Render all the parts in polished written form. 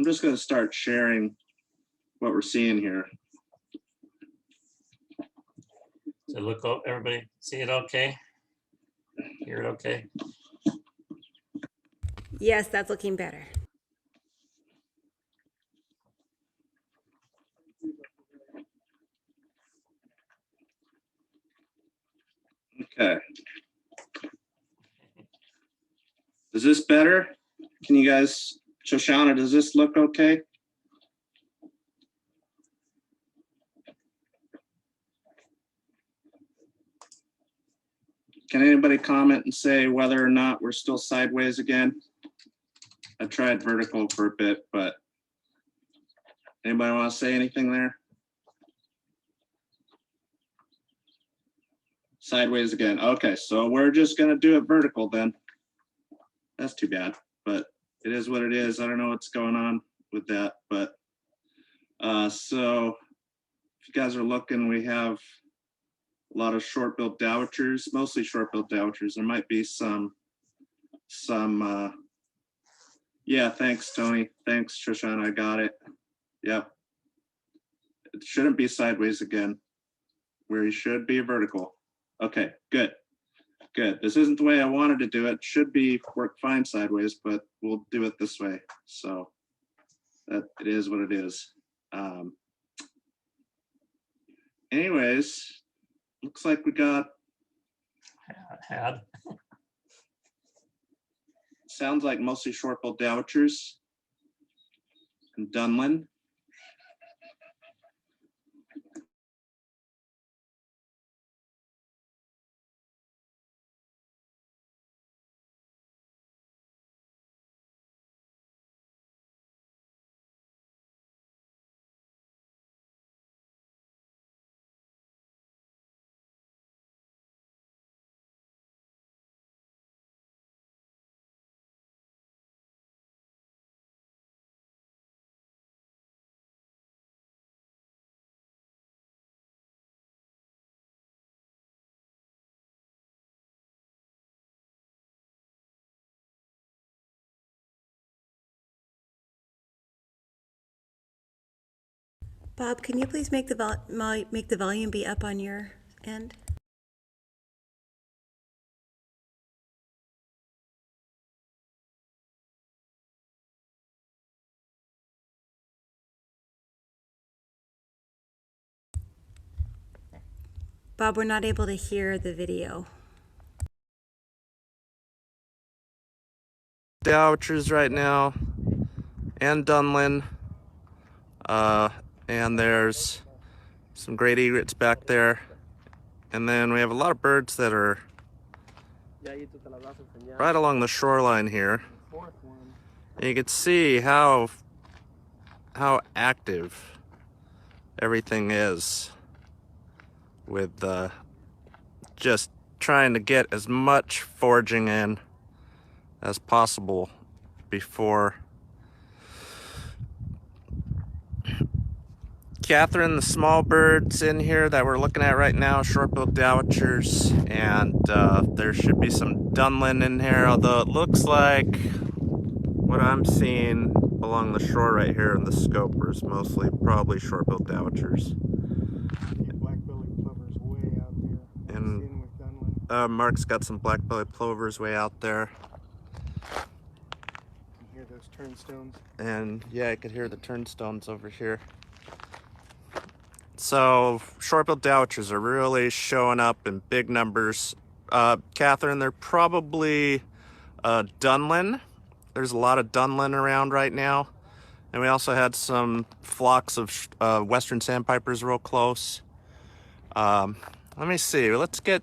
I'm just going to start sharing what we're seeing here. So look, everybody see it okay? Hear it okay? Yes, that's looking better. Okay. Is this better? Can you guys, Shoshana, does this look okay? Can anybody comment and say whether or not we're still sideways again? I tried vertical for a bit, but anybody want to say anything there? Sideways again. Okay, so we're just going to do it vertical then. That's too bad, but it is what it is. I don't know what's going on with that, but so if you guys are looking, we have a lot of short-billed dowagers, mostly short-billed dowagers. There might be some yeah, thanks, Tony. Thanks, Shoshana, I got it. Yep. It shouldn't be sideways again, where you should be vertical. Okay, good. Good. This isn't the way I wanted to do it. Should be work fine sideways, but we'll do it this way. So that it is what it is. Anyways, looks like we got sounds like mostly short-billed dowagers and Dunlin. Bob, can you please make the volume be up on your end? Bob, we're not able to hear the video. Dowagers right now and Dunlin. And there's some great egrets back there. And then we have a lot of birds that are right along the shoreline here. And you can see how active everything is with just trying to get as much foraging in as possible before Catherine, the small birds in here that we're looking at right now, short-billed dowagers, and there should be some Dunlin in here, although it looks like what I'm seeing along the shore right here in the scope is mostly probably short-billed dowagers. Black-bellied plovers way out there. And Mark's got some black-bellied plovers way out there. You hear those turnstones? And yeah, I could hear the turnstones over here. So short-billed dowagers are really showing up in big numbers. Catherine, they're probably Dunlin. There's a lot of Dunlin around right now. And we also had some flocks of western sandpipers real close. Let me see, let's get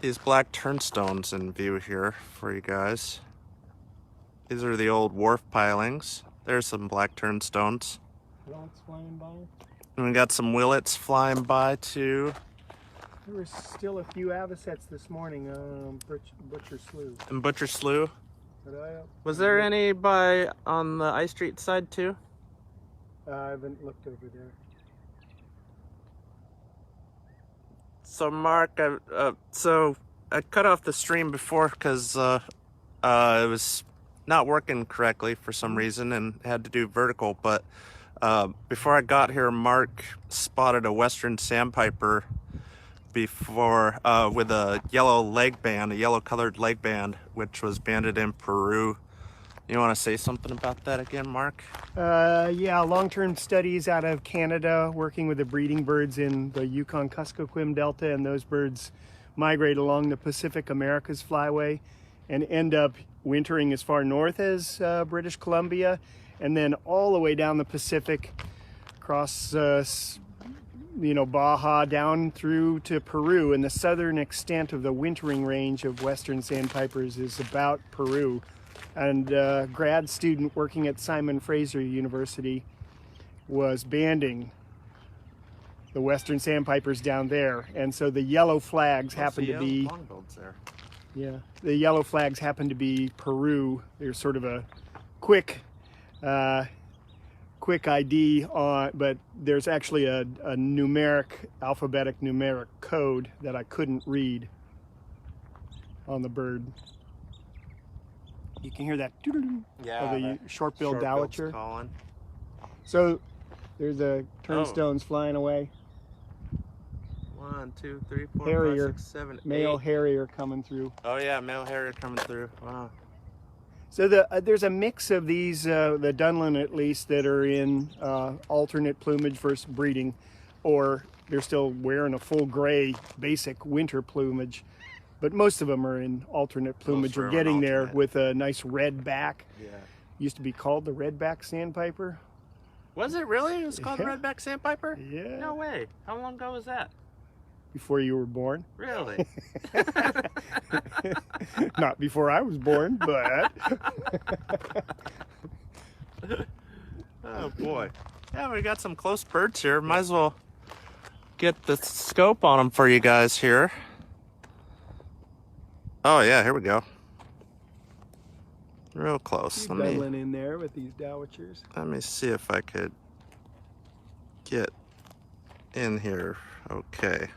these black turnstones in view here for you guys. These are the old wharf pilings. There's some black turnstones. Willets flying by. And we got some willets flying by too. There were still a few avocets this morning, Butcher Slough. And Butcher Slough. But Was there any by on the I Street side too? I haven't looked over there. So Mark, so I cut off the stream before because it was not working correctly for some reason and had to do vertical. But before I got here, Mark spotted a Western Sandpiper before with a yellow leg band, a yellow colored leg band, which was banded in Peru. You want to say something about that again, Mark? Yeah, long-term studies out of Canada working with the breeding birds in the Yukon-Kuskokwim Delta, and those birds migrate along the Pacific Americas flyway and end up wintering as far north as British Columbia, and then all the way down the Pacific, across Baja, down through to Peru. And the southern extent of the wintering range of Western Sandpipers is about Peru. And a grad student working at Simon Fraser University was banding the Western Sandpipers down there. And so the yellow flags happen to be, longbills there. yeah, the yellow flags happen to be Peru. There's sort of a quick ID on, but there's actually a alphabetic numeric code that I couldn't read on the bird. You can hear that Yeah, of the short-billed dowitcher. Calling. So there's the turnstones flying away. 1, 2, 3, 4, Harrier, 5, 6, 7, 8. male harrier coming through. Oh yeah, male harrier coming through. Wow. So there's a mix of these, the Dunlin at least, that are in alternate plumage versus breeding, or they're still wearing a full gray basic winter plumage. But most of them are in alternate plumage. We're getting there with a nice red back. Yeah. Used to be called the redback sandpiper. Was it really? It was called Yeah. Redback Sandpiper? Yeah. No way. How long ago was that? Before you were born. Really? Not before I was born, but Oh boy. Yeah, we got some close birds here. Might as well get the scope on them for you guys here. Oh yeah, here we go. Real close. Dunlin in there with these dowitchers. Let me see if I could get in here. Okay.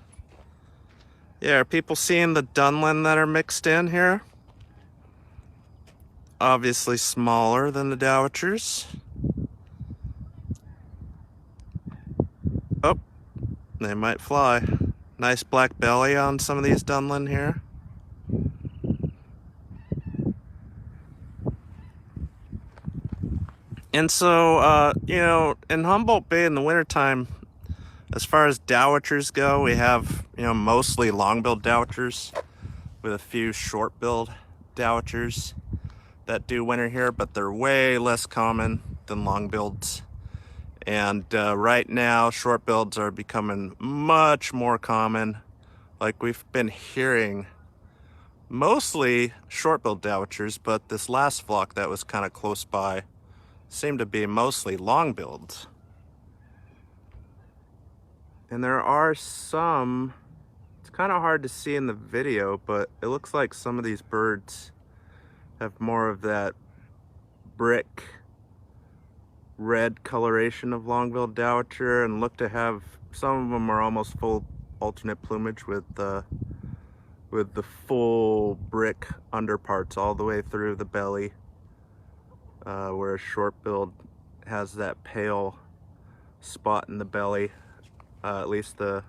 Yeah, are people seeing the Dunlin that are mixed in here? Obviously smaller than the dowitchers. Oh, they might fly. Nice black belly on some of these Dunlin here. And so, in Humboldt Bay in the wintertime, as far as dowitchers go, we have, mostly long-billed dowitchers with a few short-billed dowitchers that do winter here, but they're way less common than long-bills. And right now, short-bills are becoming much more common. Like we've been hearing mostly short-billed dowitchers, but this last flock that was kind of close by seem to be mostly long-billed. And there are some, it's kind of hard to see in the video, but it looks like some of these birds have more of that brick red coloration of long-billed dowitcher, and look to have, some of them are almost full alternate plumage with the full brick underparts all the way through the belly. Whereas short-billed has that pale spot in the belly, at least the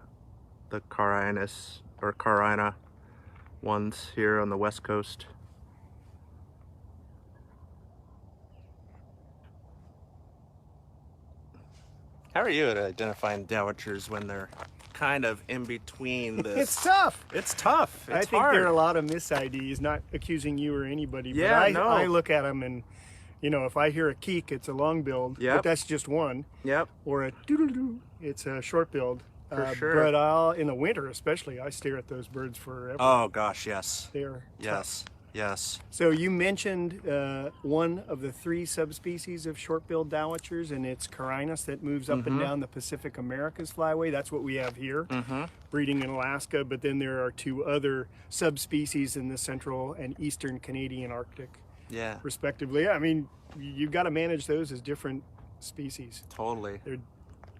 Carinus or Carina ones here on the west coast. How are you at identifying dowitchers when they're kind of in between this? It's tough. It's tough. It's I think hard. there are a lot of mis-IDs, not accusing you or anybody, Yeah, but no. I look at them and, if I hear a keek, it's a long build, Yep. but that's just one. Yep. Or a doodle-doo, it's a short build. For sure. But in the winter especially, I stare at those birds forever. Oh gosh, yes. They're Yes. Yes. So you mentioned one of the 3 subspecies of short-billed dowitchers, and it's Carinus that moves up and down the Pacific Americas flyway. That's what we have here, breeding in Alaska. But then there are 2 other subspecies in the central and eastern Canadian Arctic, Yeah. respectively. I mean, you've got to manage those as different species. Totally. They're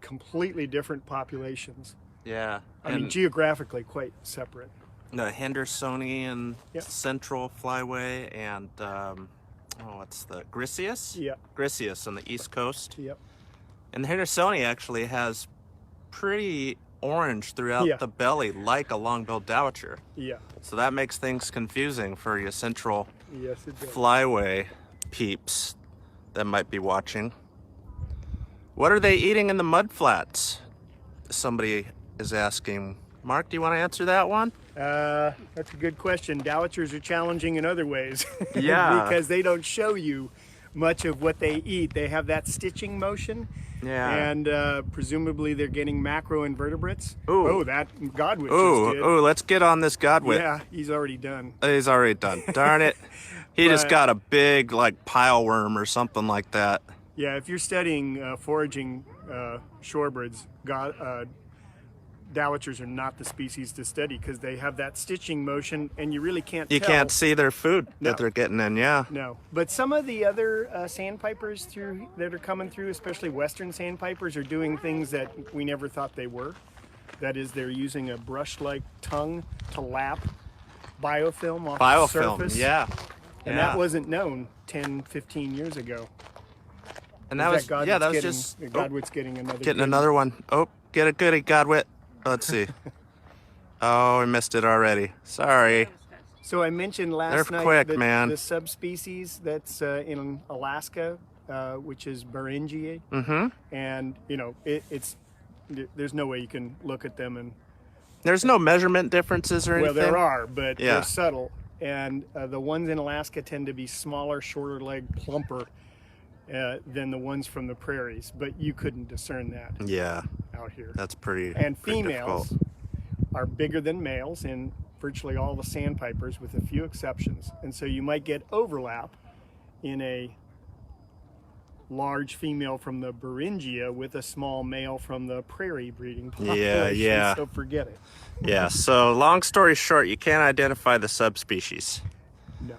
completely different populations. Yeah. I mean, geographically quite separate. the Hendersonian Yep. Central Flyway and oh, what's the Griseus? Yep. Griseus on the East Coast. Yep. And the Hendersoni actually has pretty orange throughout Yeah. the belly, like a long-billed dowitcher. Yeah. So that makes things confusing for your central Yes, it does. flyway peeps that might be watching. What are they eating in the mudflats? Somebody is asking. Mark, do you want to answer that one? That's a good question. Dowitchers are challenging in other ways. Yeah. Because they don't show you much of what they eat. They have that stitching motion. Yeah. And presumably they're getting macroinvertebrates. Ooh. Oh, that Godwit just did. Ooh, let's get on this Godwit. Yeah, he's already done. He's already done. Darn it. He just But- got a big, like, pile worm or something like that. Yeah, if you're studying foraging shorebirds, dowitchers are not the species to study because they have that stitching motion, and you really can't You tell. can't see their food No. that they're getting in, yeah. No, but some of the other sandpipers that are coming through, especially western sandpipers, are doing things that we never thought they were. That is, they're using a brush-like tongue to lap biofilm off the Biofilm, surface. yeah. And Yeah. that wasn't known 10, 15 years ago. And that was, Godwit's that was getting, just Godwit's getting another getting good- another one. Oh, get a goodie, Godwit. Let's see. Oh, we missed it already. Sorry. So I mentioned last They're night quick, that man. the subspecies that's in Alaska, which is Beringia, Mm-hmm. and there's no way you can look at them and There's no measurement differences or anything? well, there are, but Yeah. they're subtle. And the ones in Alaska tend to be smaller, shorter legged, plumper than the ones from the prairies. But you couldn't discern that Yeah, out here. that's pretty And pretty females difficult. are bigger than males in virtually all the sandpipers, with a few exceptions. And so you might get overlap in a large female from the Beringia with a small male from the prairie breeding population. yeah. So forget it. Yeah, so long story short, you can't identify the subspecies. No.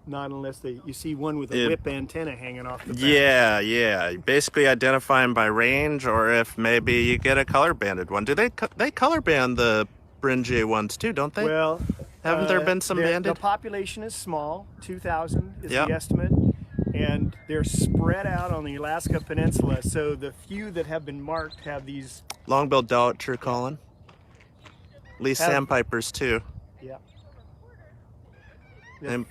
Not unless you see one with a Yeah. whip antenna hanging off the back. Yeah. You basically identify them by range, or if maybe you get a color banded one. Do they color band the Beringia ones too, don't they? Well, Haven't there been some the banded? population is small, 2,000 is Yep. the estimate, and they're spread out on the Alaska Peninsula. So the few that have been marked have these. Long-billed dowitcher calling. At least Have- sandpipers too. Yeah. The And-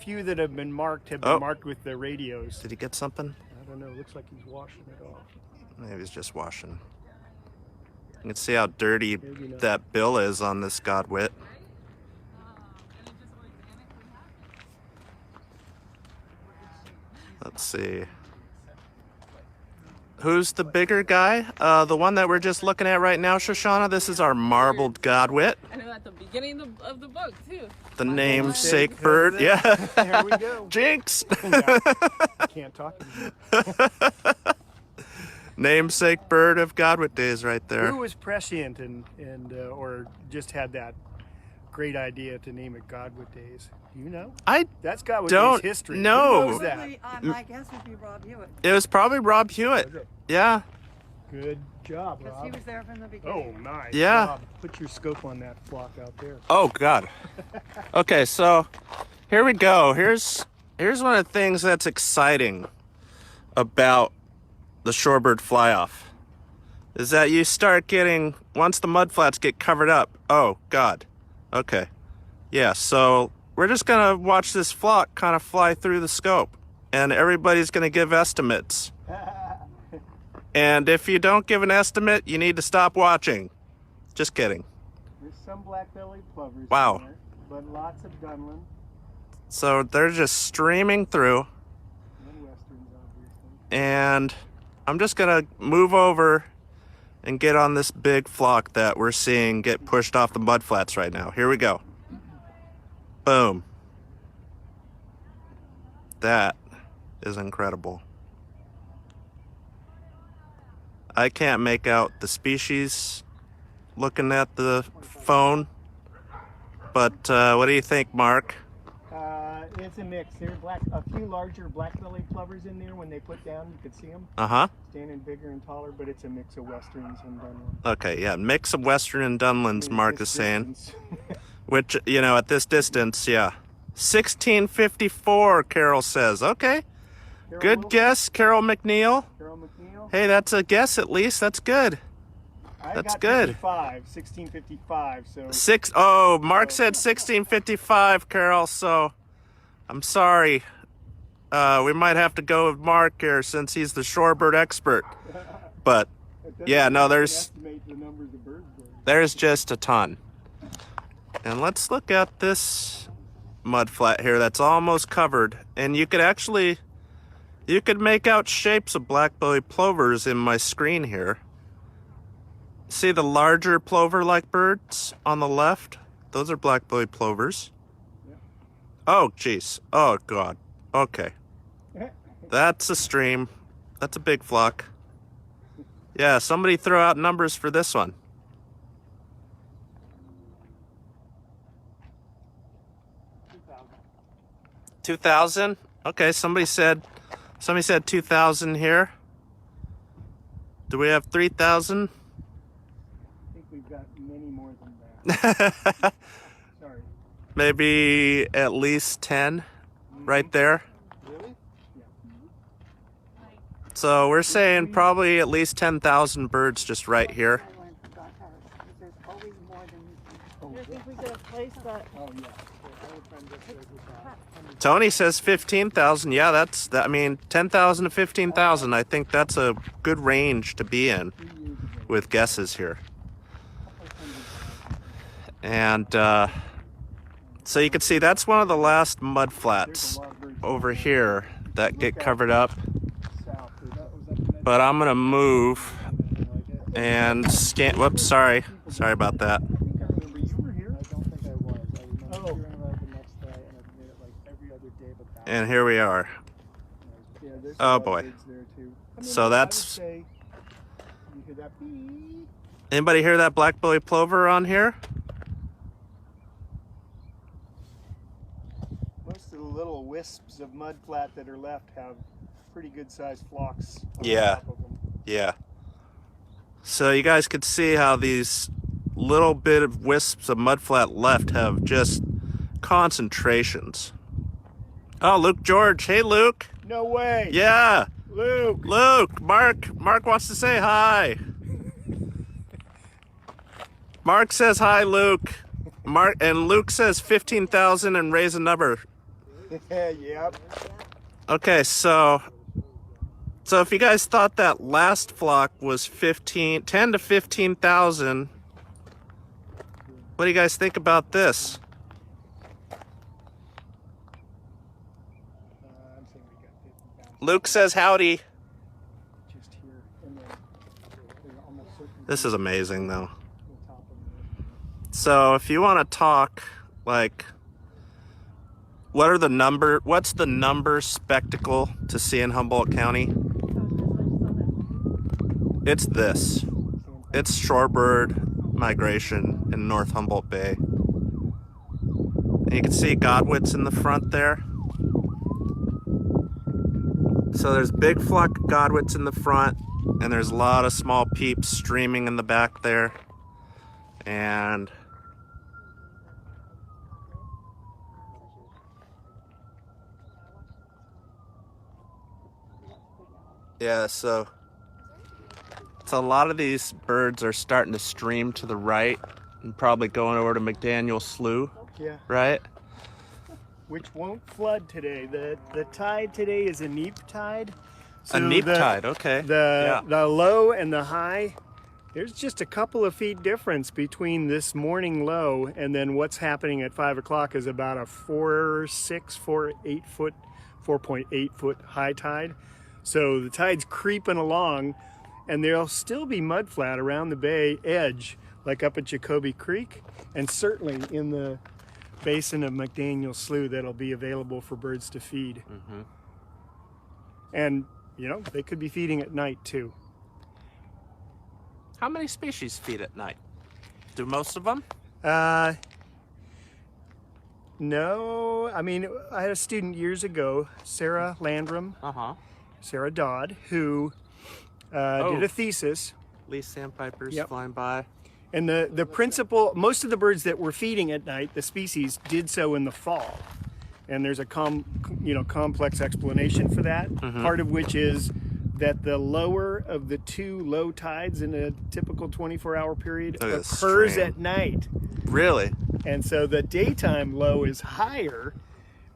few that have been marked have been Oh. marked with the radios. Did he get something? I don't know. Looks like he's washing it off. Maybe he's just washing. You can see how dirty Maybe not. that bill is on this Godwit. Let's see. Who's the bigger guy? The one that we're just looking at right now, Shoshana. This is our marbled Godwit, I know at the beginning of the book too. the My namesake That's bird. it. Yeah. There we go. Jinx. I can't talk anymore. Namesake bird of Godwit days right there. Who was prescient and or just had that great idea to name it Godwit Days? Do you know? That's Godwit Don't Days history. know. Who knows that? Probably, my guess would be Rob Hewitt, It was probably Rob Hewitt. Was it? Yeah. Good job, because he Rob. was there from the Oh, beginning. nice. Yeah. Rob, put your scope on that flock out there. Oh God. Okay, so here we go. Here's one of the things that's exciting about the shorebird fly-off is that you start getting, once the mudflats get covered up. Oh God. Okay. Yeah. So we're just gonna watch this flock kind of fly through the scope, and everybody's gonna give estimates. And if you don't give an estimate, you need to stop watching. Just kidding. There's some black-bellied plovers Wow. in there, but lots of Dunlin So they're just streaming through, and westerns, obviously. and I'm just gonna move over and get on this big flock that we're seeing get pushed off the mudflats right now. Here we go. Boom. That is incredible. I can't make out the species looking at the phone, but what do you think, Mark? It's a mix. There are a few larger black-bellied plovers in there. When they put down, you could see them Uh-huh. standing bigger and taller, but it's a mix of westerns and Dunlin. Okay, yeah, mix of Western and Dunlins, Mark is This saying. distance. Which, at this distance, yeah. 1654, Carol says. Okay. Carol Good Wilson? guess, Carol McNeil. Carol McNeil? Hey, that's a guess at least. That's good. I That's got good. 1655, so Mark said 1655, Carol, so I'm sorry. We might have to go with Mark here since he's the shorebird expert. But it doesn't yeah, no, mean you can there's estimate the numbers of birds there. there's just a ton. And let's look at this mud flat here that's almost covered. And you could make out shapes of black-bellied plovers in my screen here. See the larger plover-like birds on the left? Those are black-bellied plovers. Oh, jeez. Oh, God. Okay. That's a stream. That's a big flock. Yeah, somebody throw out numbers for this one. 2,000? Okay, somebody said 2,000 here. Do we have 3,000? I think we've got many more than that. Sorry. Maybe at least 10 right there. Really? Yeah. So we're saying probably at least 10,000 birds just right here. I went and got ours, because there's always more than you think. I think we could have placed that. Oh, yeah. I would find this as about Tony says 15,000. Yeah, I mean, 10,000 to 15,000. I think that's a good range to be in with guesses here. And so you can see that's one of the last mud flats over here that get covered up. south. But I'm gonna move and scan. Whoops, sorry about that. I remember you were here. I don't think I was. I remember hearing about it the next day, and I've made it like every other day but that. And here we are. Yeah, there's Oh, a lot of boy. birds there too. I mean, So I would that's- say, you hear that beep? Anybody hear that black-bellied plover on here? Most of the little wisps of mud flat that are left have pretty good sized flocks on Yeah. top of them. Yeah. So you guys could see how these little bit of wisps of mudflat left have just concentrations. Oh, Luke George. Hey, Luke. No way. Yeah. Luke. Luke. Mark wants to say hi. Mark says hi, Luke. And Luke says 15,000 and raise a number. Yep. Okay, so if you guys thought that last flock was 10 to 15,000, what do you guys think about this? I'm saying we got 50,000 Luke says howdy. just here, and then they're almost certain This is amazing, though. the top of them. So if you want to talk, like, what's the number spectacle to see in Humboldt County? It's this. It's shorebird migration in North Humboldt Bay. And you can see godwits in the front there. So there's big flock of godwits in the front, and there's a lot of small peeps streaming in the back there. And yeah, so a lot of these birds are starting to stream to the right and probably going over to McDaniel Slough, Yeah, right? which won't flood today. The tide today is a neap tide. A neap the- tide, okay. The low and the high, there's just a couple of feet difference between this morning low and then what's happening at 5 o'clock is about a 4.8 foot high tide. So the tide's creeping along, and there'll still be mud flat around the bay edge, like up at Jacoby Creek, and certainly in the basin of McDaniel Slough that'll be available for birds to feed. Mm-hmm. And, you know, they could be feeding at night too. How many species feed at night? Do most of them? No, I mean, I had a student years ago, Sarah Landrum, Uh-huh. Sarah Dodd, who Oh. did a thesis. Least sandpipers Yep. flying by. And the principal, most of the birds that were feeding at night, the species, did so in the fall. and there's a complex explanation for that. Part of which is that the lower of the two low tides in a typical 24-hour period Look at this occurs stream. at night. Really? And so the daytime low is higher,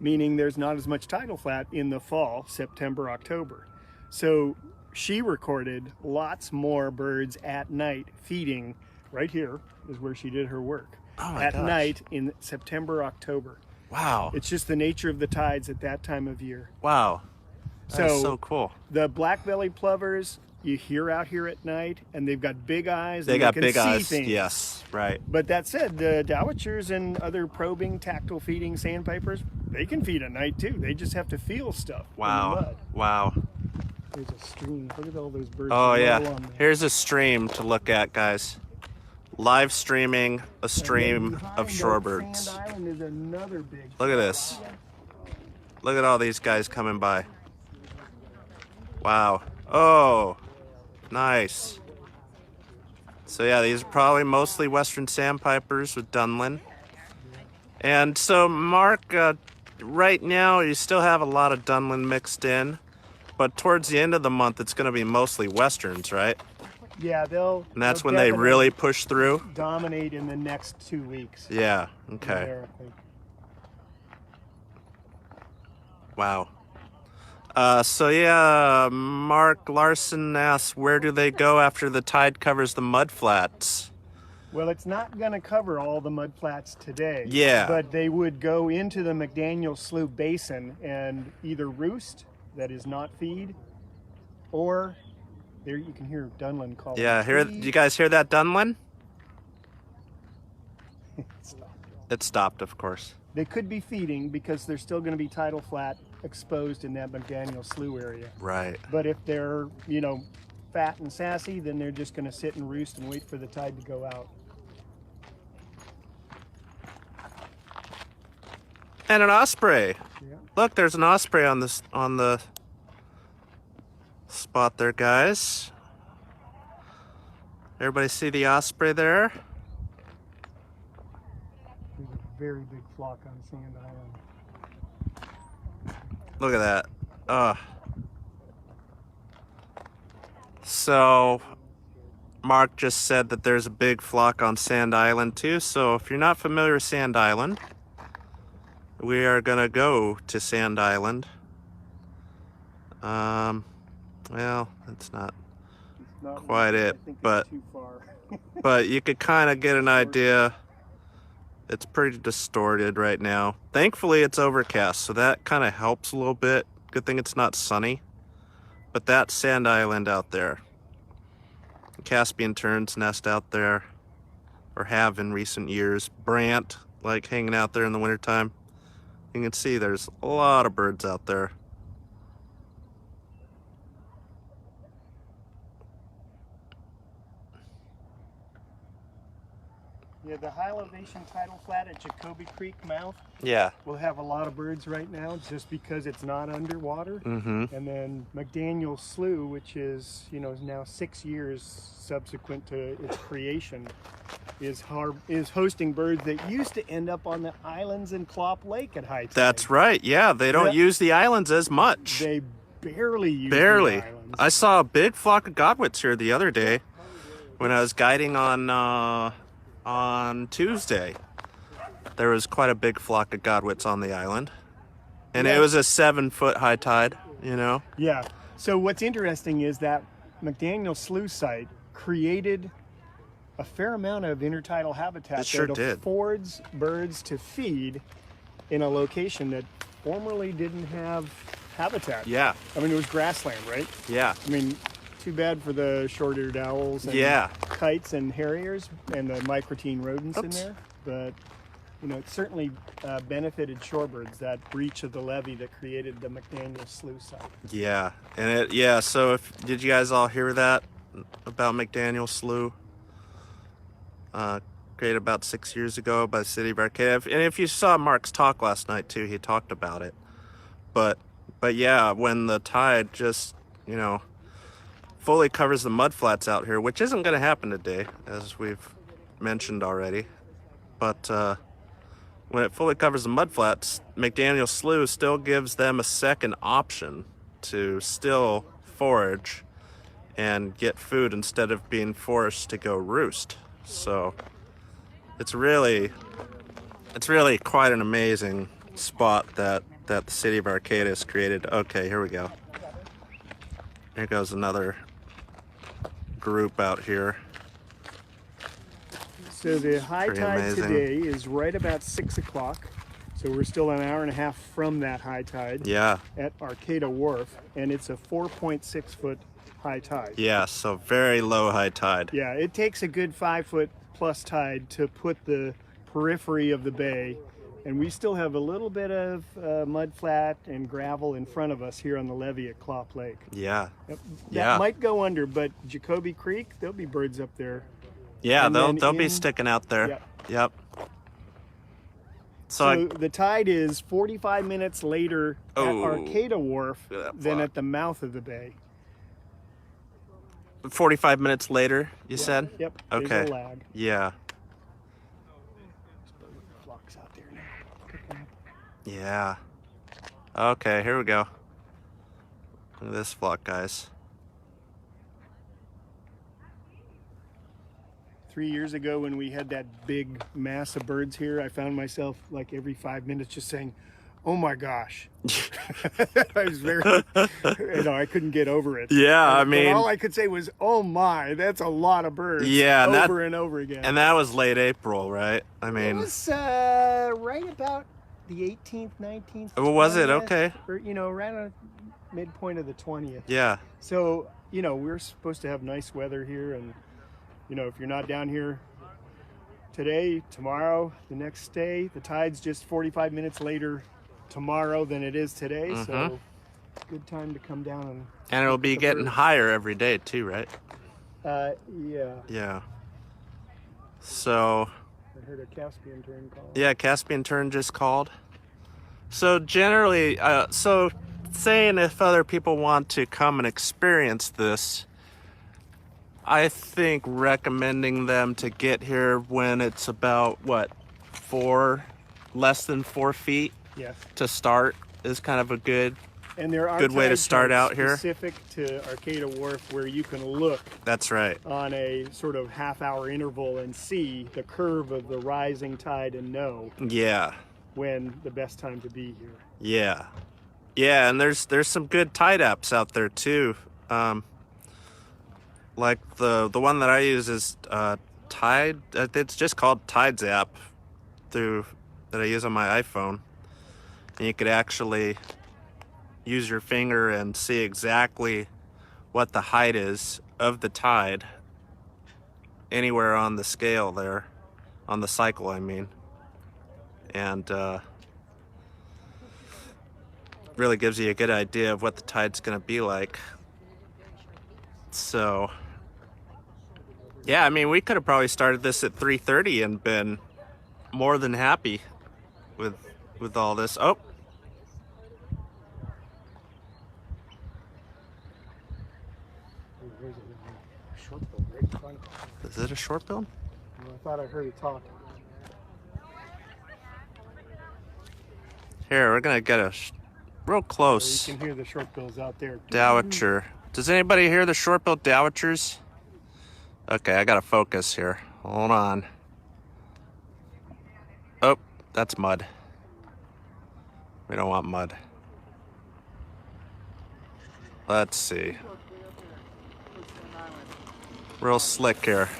meaning there's not as much tidal flat in the fall, September, October. So she recorded lots more birds at night feeding. Right here is where she did her work. Oh my at gosh. night in September, October. Wow. It's just the nature of the tides at that time of year. Wow. That's So, so cool. the black-bellied plovers you hear out here at night, and they've got big eyes. They and got can big see eyes. things. Yes, right. But that said, the Dowagers and other probing, tactile feeding sandpipers, they can feed at night too. They just have to feel stuff in the Wow. mud. Wow. There's a stream. Look at all those birds. Oh low yeah. on there. Here's a stream to look at, guys. Live streaming a stream Behind of that shorebirds. Sand Island is another big. Look at this. Look at all these guys coming by. Wow. Oh, nice. So yeah, these are probably mostly western sandpipers with Dunlin. And so Mark, right now you still have a lot of Dunlin mixed in, but towards the end of the month it's going to be mostly westerns, right? Yeah, And that's they'll when they definitely really push through. dominate in the next 2 weeks. Yeah. Okay. There, I think. Wow. So yeah, Mark Larson asks, where do they go after the tide covers the mudflats? Well, it's not going to cover all the mudflats today. Yeah. But they would go into the McDaniel Slough Basin and either roost, that is not feed, or there you can hear Dunlin calling. Yeah, you guys hear that, Dunlin? It stopped, of course. They could be feeding because there's still going to be tidal flat exposed in that McDaniel Slough area. Right. But if they're, fat and sassy, then they're just going to sit and roost and wait for the tide to go out. And an osprey. Yeah. Look, there's an osprey on the spot there, guys. Everybody see the osprey there? There's a very big flock on Sand Island. Look at that. So Mark just said that there's a big flock on Sand Island too. So if you're not familiar with Sand Island, we are gonna go to Sand Island. Well, that's not It's not quite really- it, I think it's but too far. but you could kind of get an idea. It's pretty distorted right now. Thankfully, it's overcast, so that kind of helps a little bit. Good thing it's not sunny. But that's Sand Island out there. Caspian terns nest out there, or have in recent years. Brant, like hanging out there in the wintertime. You can see there's a lot of birds out there. Yeah, the high elevation tidal flat at Jacoby Creek mouth Yeah. will have a lot of birds right now just because it's not underwater. Mm-hmm. And then McDaniel Slough, which is, is now 6 years subsequent to its creation, is hosting birds that used to end up on the islands in Clop Lake at high tide. That's right. Yeah, they don't Yeah. use the islands as much. They barely use Barely. the islands. I saw a big flock of godwits here the other day when I was guiding on Tuesday. There was quite a big flock of godwits on the island. And Yeah. it was a 7-foot high tide, Yeah. So what's interesting is that McDaniel Slough site created a fair amount of intertidal habitat It sure that did. affords birds to feed in a location that formerly didn't have habitat. Yeah, I mean, it was grassland, right? yeah, I mean, too bad for the short-eared owls and yeah. kites and harriers and the microtine rodents in Oops. there. But, it certainly benefited shorebirds, that breach of the levee that created the McDaniel Slough site. Yeah. And so did you guys all hear that about McDaniel Slough? Created about 6 years ago by the city of Arcata. And if you saw Mark's talk last night too, he talked about it. But yeah, when the tide just, fully covers the mudflats out here, which isn't going to happen today, as we've mentioned already. But when it fully covers the mudflats, McDaniel Slough still gives them a second option to still forage and get food instead of being forced to go roost. So it's really quite an amazing spot that the city of Arcata has created. Okay, here we go. Here goes another group out here. So the high Pretty tide amazing. today is right about 6 o'clock. So we're still an hour and a half from that high tide Yeah, at Arcata Wharf, and it's a 4.6 foot high tide. yeah, so very low high tide. Yeah, it takes a good 5 foot plus tide to put the periphery of the bay, and we still have a little bit of mud flat and gravel in front of us here on the levee at Clop Lake. Yeah, That Yeah. might go under, but Jacoby Creek, there'll be birds up there. yeah, And they'll then be in- sticking out there. Yep. Yep. So, So the tide is 45 minutes later at Oh. Arcata Wharf Look at that than flock. at the mouth of the bay. 45 minutes later, you said? Yep. Okay. There's a lag. Yeah, Flocks out there now. yeah. Okay, here we go. Look at this flock, guys. 3 years ago when we had that big mass of birds here, I found myself like every 5 minutes just saying, "Oh my gosh." I was very, I couldn't get over it. Yeah, I But mean, all I could say was, "Oh my, that's a lot of birds." Yeah, and over and over again. and that was late April, right? I It mean, was right about the 18th, 19th. Oh, was it? 20th, Okay. Or, right on midpoint of the 20th. yeah, So, we're supposed to have nice weather here, and if you're not down here today, tomorrow, the next day, the tide's just 45 minutes later tomorrow than it is today. So, good time to come down and it'll be the getting birds. higher every day too, right? yeah. Yeah. So, I heard a Caspian tern call. yeah, Caspian tern just called. So generally, saying if other people want to come and experience this, I think recommending them to get here when it's about less than 4 feet Yes. to start is kind of a good. And there are Good way to tide start charts out here. specific to Arcata Wharf where you can look That's right. on a sort of half-hour interval and see the curve of the rising tide and know Yeah. when the best time to be here. Yeah. Yeah, and there's some good tide apps out there too. Like the one that I use is Tide. It's just called Tides app that I use on my iPhone. And you could actually use your finger and see exactly what the height is of the tide anywhere on the scale there, on the cycle, I mean. And really gives you a good idea of what the tide's going to be like. So, yeah, I mean, we could have probably started this at 3:30 and been more than happy with all this. Oh. There's a short bill right in front of us. Is it a short bill? I thought I heard it talk. Here, we're going to get real You close. can hear the short bills out there. Dowager. Does anybody hear the short-billed dowagers? Okay, I gotta focus here. Hold on. Oh, that's mud. We don't want mud. Let's see. Real slick here.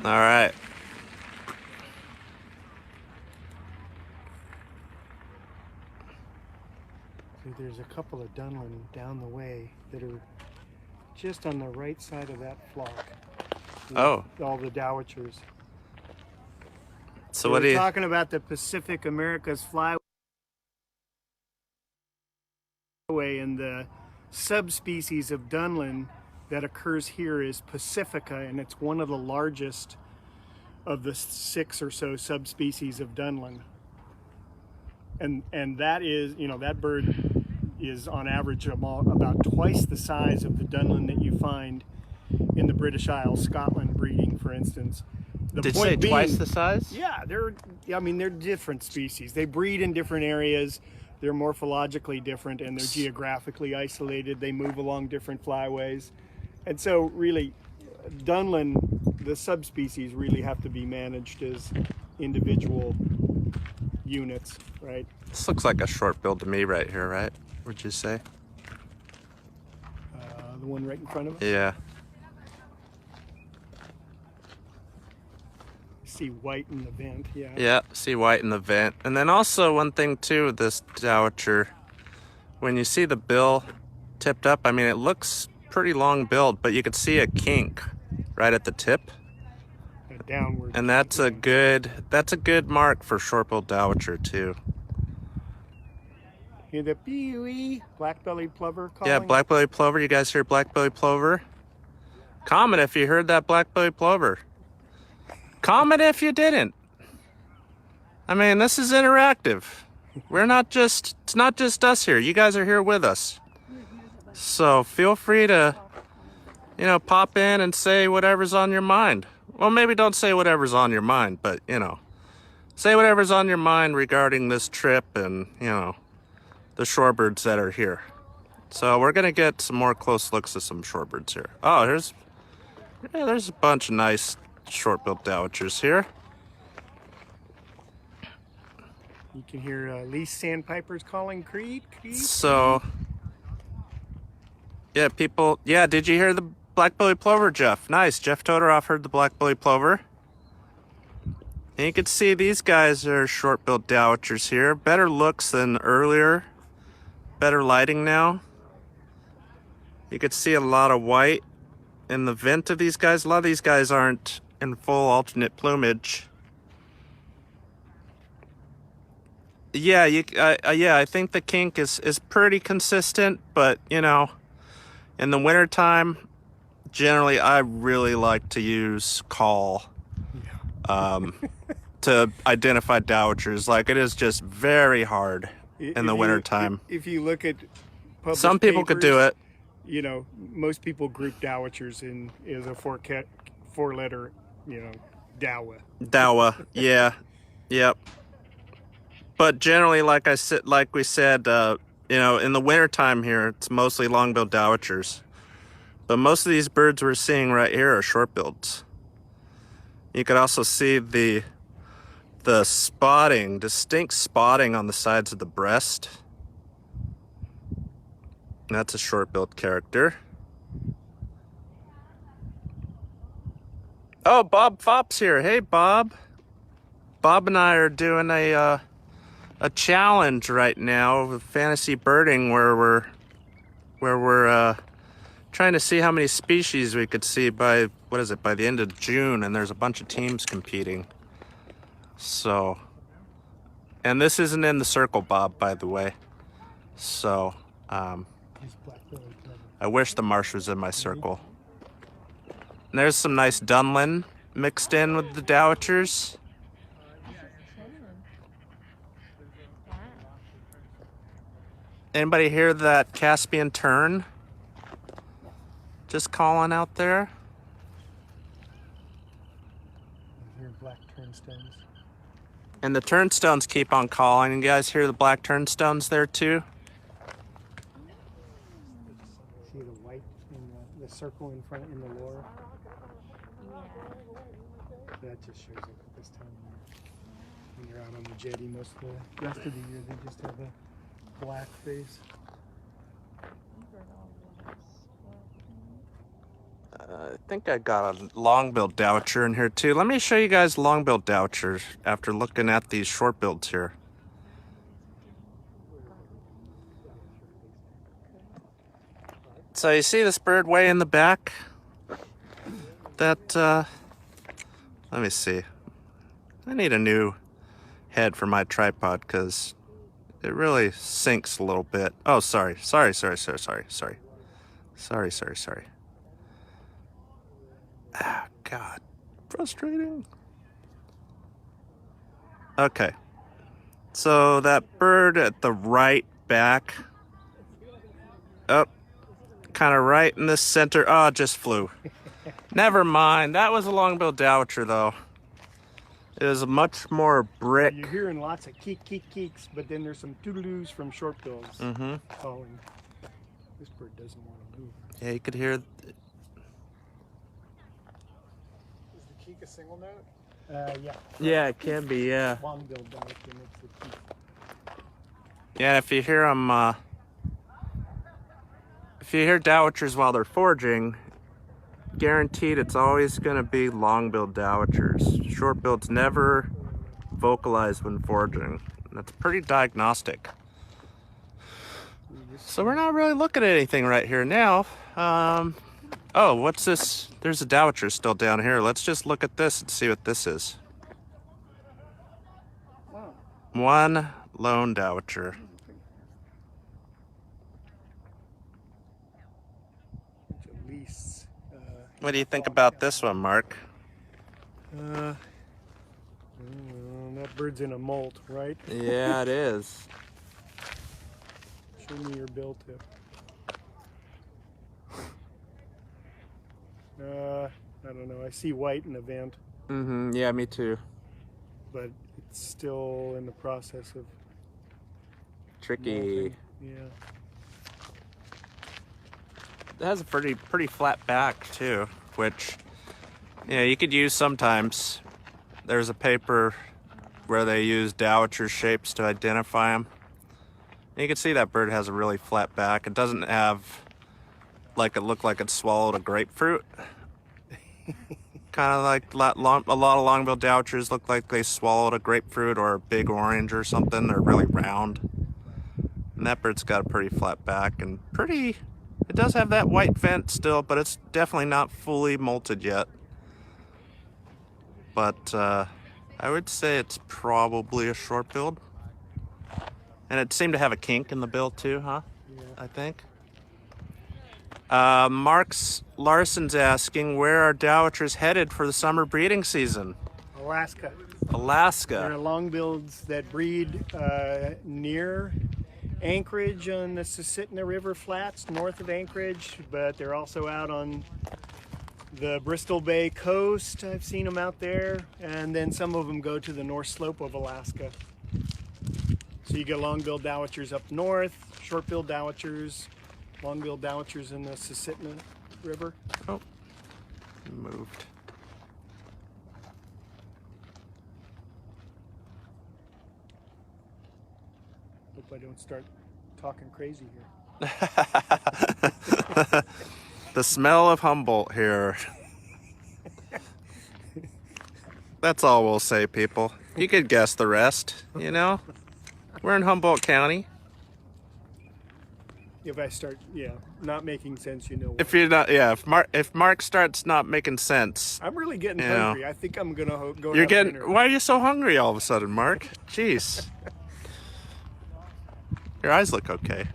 All right. See, there's a couple of Dunlin down the way that are just on the right side of that flock. Oh. All the dowagers. So what do We're you... talking about the Pacific America's flyway, and the subspecies of Dunlin that occurs here is Pacifica, and it's one of the largest of the 6 or so subspecies of Dunlin. And that is, that bird is on average about twice the size of the Dunlin that you find in the British Isles, Scotland breeding, for instance. The Did you say point being, twice the size? Yeah, they're different species. They breed in different areas. They're morphologically different, and they're geographically isolated. They move along different flyways. And so really, Dunlin, the subspecies, really have to be managed as individual units, right? This looks like a short bill to me right here, right? Would you say? The one right in front of us. Yeah. See white in the vent, yeah. Yeah, see white in the vent. And then also one thing too with this Dowager, when you see the bill tipped up, I mean, it looks pretty long billed, but you could see a kink right at the tip. A downward. And that's a good mark for short-billed Dowager too. Hear the pee-wee black-bellied plover calling? Yeah, black-bellied plover. You guys hear black-bellied plover? Comment if you heard that black-bellied plover. Comment if you didn't. I mean, this is interactive. It's not just us here. You guys are here with us. So feel free to, pop in and say whatever's on your mind. Well, maybe don't say whatever's on your mind, but, say whatever's on your mind regarding this trip and, the shorebirds that are here. So we're going to get some more close looks at some shorebirds here. Oh, there's a bunch of nice short-billed Dowagers here. You can hear least Sandpipers calling creep. So, yeah, did you hear the black-bellied plover, Jeff? Nice, Jeff Todoroff heard the black-bellied plover. And you can see these guys are short-billed Dowagers here. Better looks than earlier. Better lighting now. You could see a lot of white in the vent of these guys. A lot of these guys aren't in full alternate plumage. Yeah, I think the kink is pretty consistent, but in the wintertime, generally I really like to use call to identify Dowagers. Like, it is just very hard in the wintertime. If you look at published Some people could do papers, it. Most people group Dowagers as a four-letter, Dowa. Dawa, yeah, yep. But generally, like we said, in the wintertime here, it's mostly long-billed Dowagers. But most of these birds we're seeing right here are short-billeds. You could also see the spotting, distinct spotting on the sides of the breast. That's a short-billed character. Oh, Bob Fopp's here. Hey, Bob. Bob and I are doing a challenge right now with fantasy birding where we're trying to see how many species we could see by the end of June, and there's a bunch of teams competing. So, and this isn't in the circle, Bob, by the way. So, I wish the Marsh was in my circle. And there's some nice Dunlin mixed in with the Dowagers. Anybody hear that Caspian tern? Just calling out there. Black turnstones. And the turnstones keep on calling. You guys hear the black turnstones there too? See the white in the circle in front in the lower? That just shows up at this time of year. When you're out on the jetty, most of the rest of the year they just have a black face. I think I got a long-billed Dowager in here too. Let me show you guys long-billed Dowagers after looking at these short-bills here. So you see this bird way in the back? That, let me see. I need a new head for my tripod because it really sinks a little bit. Oh, sorry. Sorry. Ah, God. Frustrating. Okay. So that bird at the right back. Oh, kind of right in the center. Oh, it just flew. Never mind. That was a long-billed Dowager, though. is much more brick. You're hearing lots of keek, keek, keeks, but then there's some toodaloos from shortbills calling. This bird doesn't want to move. Yeah, you could hear. Is the keek a single note? Yeah. Yeah, it can be. Yeah. Long-billed dowitcher makes the keek. Yeah, if you hear them, if you hear dowitchers while they're foraging, guaranteed it's always going to be long-billed dowitchers. Short-bills never vocalize when foraging. That's pretty diagnostic. So we're not really looking at anything right here now. Oh, what's this? There's a dowitcher still down here. Let's just look at this and see what this is. Wow. One lone dowitcher. Lease. What do you think about this one, Mark? That bird's in a molt, right? Yeah, it is. Show me your bill tip. I don't know. I see white in the vent, Yeah, me too. but it's still in the process of Tricky. molting. Yeah. It has a pretty flat back too, which you could use sometimes. There's a paper where they use dowitcher shapes to identify them. You can see that bird has a really flat back. It doesn't have like it looked like it swallowed a grapefruit. Kind of like a lot of long-billed dowitchers look like they swallowed a grapefruit or a big orange or something. They're really round. And that bird's got a pretty flat back and pretty. It does have that white vent still, but it's definitely not fully molted yet. But I would say it's probably a short-billed. And it seemed to have a kink in the bill too, huh? Yeah. I think. Mark's Larson's asking, where are dowitchers headed for the summer breeding season? Alaska. There Alaska. are long-bills that breed near Anchorage on the Susitna River Flats, north of Anchorage, but they're also out on the Bristol Bay coast. I've seen them out there, and then some of them go to the north slope of Alaska. So you get long-billed dowitchers up north, short-billed dowitchers, long-billed dowitchers in the Susitna River. Oh, moved. Hope I don't start talking crazy here. The smell of Humboldt here. That's all we'll say, people. You could guess the rest, you know? We're in Humboldt County. If I start, not making sense, you know. If you're not, if Mark starts not making sense, I'm really getting Yeah. hungry. I think I'm gonna go. you're have getting. dinner. Why are you so hungry all of a sudden, Mark? Jeez. Your eyes look okay.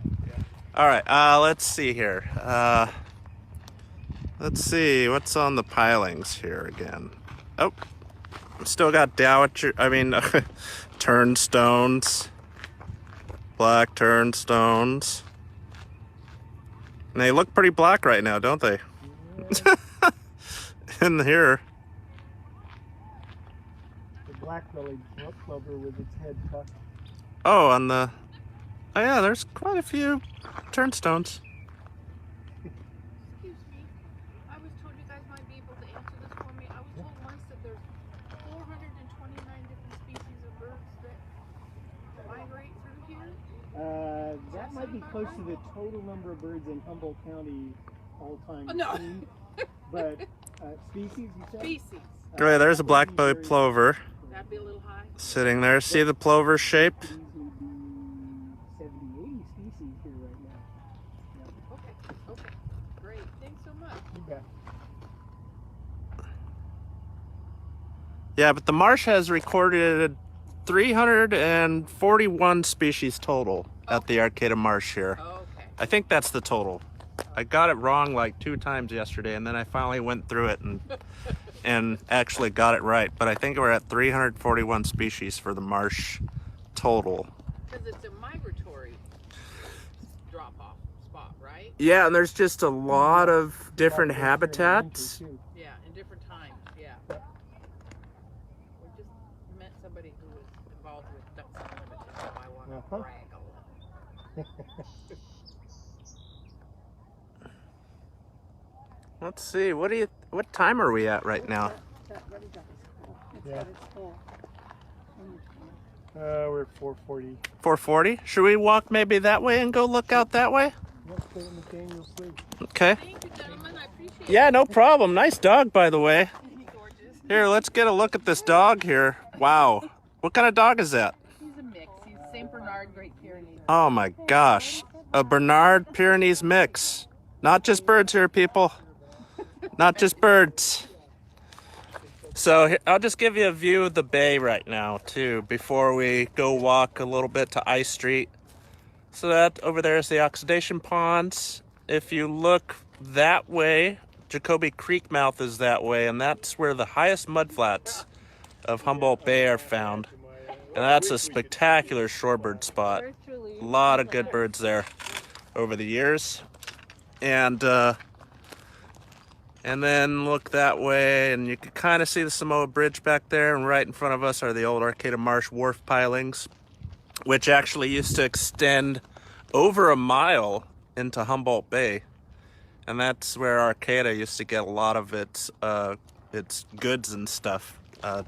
All right, let's see here. Let's see what's on the pilings here again. Oh, still got dowitcher. I mean, turnstones, black turnstones. And they look pretty black right now, don't they? In here. The black-bellied plover with its head tucked. Oh, on the. Oh yeah, there's quite a few turnstones. Excuse me. I was told you guys might be able to answer this for me. I was told once that there's 429 different species of birds that migrate through here. That might be close to the total number of birds in Humboldt County all-time Oh, no. seen. But species, you said? Species. Oh yeah, there's a black-bellied plover That'd be a little high. sitting there. See the plover shape? These would be 70, 80 species here right now. Okay. Okay. Great. Thanks so much. You bet. Yeah, but the Marsh has recorded 341 species total at the Arcata Marsh here. Okay. I think that's the total. I got it wrong like 2 times yesterday, and then I finally went through it and actually got it right. But I think we're at 341 species for the Marsh total. Because it's a migratory drop-off spot, right? Yeah, and there's just a lot of different habitats. Yeah, in different times. Yeah. We're just Let's see. What time are we at right now? Yeah. We're at 4:40. 4:40. Should we walk maybe that way and go look out that way? Let's go to McDaniel's Lake. Okay. Thank you, gentlemen. I appreciate Yeah, no problem. Nice dog, by the way. it. Gorgeous. Here, let's get a look at this dog here. Wow. What kind of dog is that? He's a mix. He's St. Bernard, Great Pyrenees. Oh my gosh. A Bernard Pyrenees mix. Not just birds here, people. Not just birds. So I'll just give you a view of the bay right now, too, before we go walk a little bit to I Street. So that over there is the oxidation ponds. If you look that way, Jacoby Creek mouth is that way, and that's where the highest mudflats of Humboldt Bay are found. And that's a spectacular shorebird spot. A lot of good birds there over the years. And then look that way, and you can kind of see the Samoa Bridge back there, and right in front of us are the old Arcata Marsh wharf pilings, which actually used to extend over a mile into Humboldt Bay. And that's where Arcata used to get a lot of its goods and stuff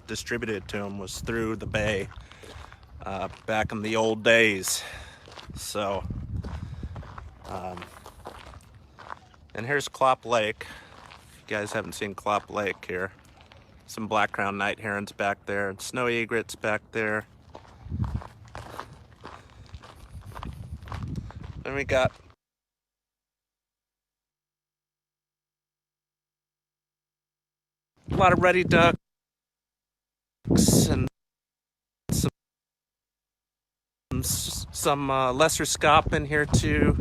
distributed to them, was through the bay back in the old days. So, and here's Clop Lake. If you guys haven't seen Clop Lake here. Some black-crowned night herons back there, and snowy egrets back there. Then we got a lot of ruddy ducks and some lesser scaup in here too.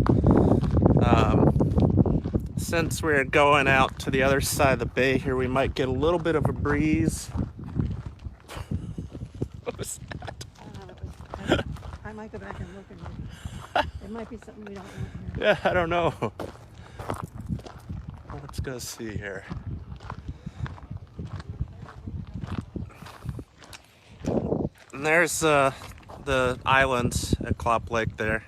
Since we're going out to the other side of the bay here, we might get a little bit of a breeze. What was that? I might go back and look and it might be something we don't want here. Yeah, I don't know. Let's go see here. And there's the islands at Clop Lake there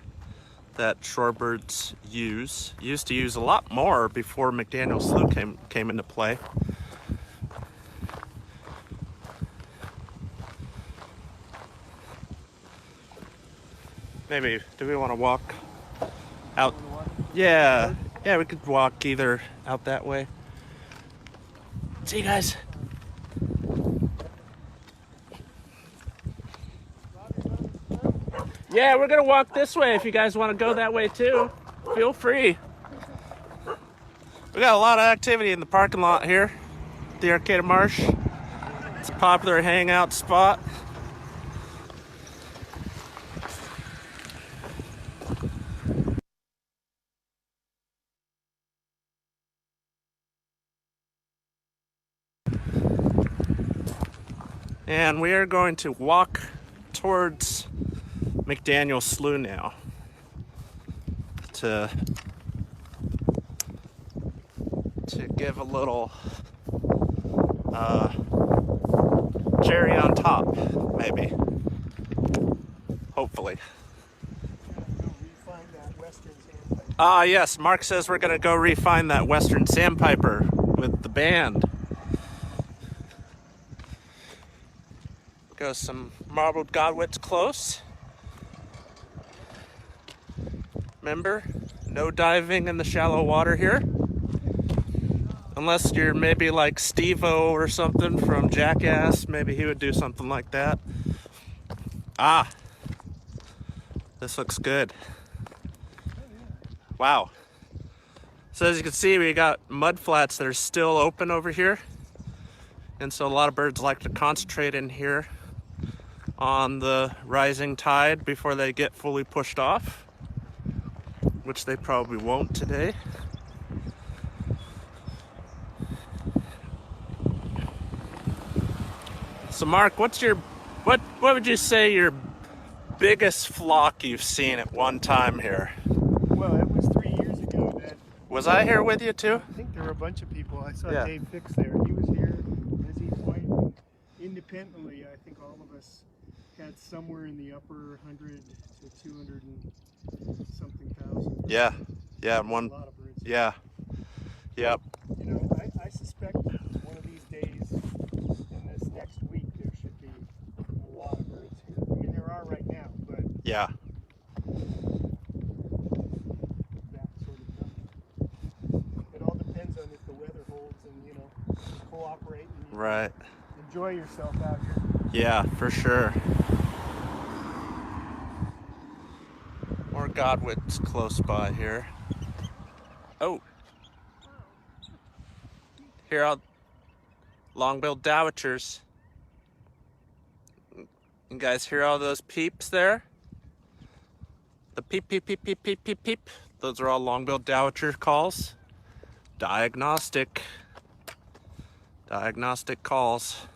that shorebirds used to use a lot more before McDaniel Slough came into play. Maybe, do we want to walk out? Yeah, we could walk either out that way. See you guys. Yeah, we're gonna walk this way if you guys want to go that way too. Feel free. We got a lot of activity in the parking lot here, the Arcata Marsh. It's a popular hangout spot. And we are going to walk towards McDaniel Slough now to give a little cherry on top, maybe. Hopefully. Ah, yes, Mark says we're gonna go refine that Western Sandpiper with the band. Go some marbled godwits close. Remember, no diving in the shallow water here. Unless you're maybe like Steve-O or something from Jackass, maybe he would do something like that. Ah, this looks good. Wow. So as you can see, we got mud flats that are still open over here. And so a lot of birds like to concentrate in here on the rising tide before they get fully pushed off, which they probably won't today. So Mark, what would you say your biggest flock you've seen at one time here? Well, it was 3 years ago that Was I here with you too? I think there were a bunch of people. I saw Yeah. Dave Fix there. He was here, as he's white. Independently, I think all of us had somewhere in the upper 100 to 200 and something thousand. Yeah, yeah, A one, lot of birds. yeah, yep. You know, I suspect one of these days, in this next week, there should be a lot of birds here. I mean, there are right now, but Yeah, that sort of number. It all depends on if the weather holds and, you know, cooperate and you right. enjoy yourself out here. Yeah, for sure. More godwits close by here. Oh. Here are long-billed dowagers. You guys hear all those peeps there? The peep, peep, peep, peep, peep, peep, peep. Those are all long-billed dowager calls. Diagnostic calls.